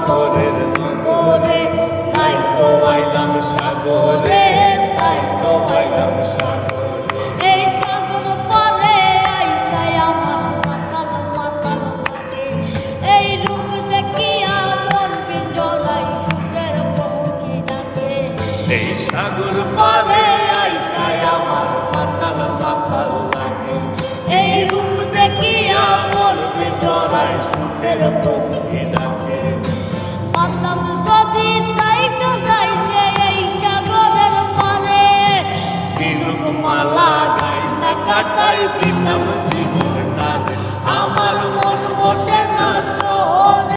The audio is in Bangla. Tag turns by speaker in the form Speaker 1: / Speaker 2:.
Speaker 1: নগরের নগরে তাই তো আইলাম সাগরে তাই তো আইলাম সাগরে
Speaker 2: এই সাগর পারে আইসায় আমার মাতাল মাতাল লাগে এই রূপ দেখিয়া মরবি জড়াই সুখের পঙ্কি ডাকে
Speaker 1: এই সাগর পারে আইসায় আমার মাতাল মাতাল লাগে
Speaker 2: এই রূপ দেখিয়া
Speaker 1: মরবি জড়াই সুখের পঙ্কি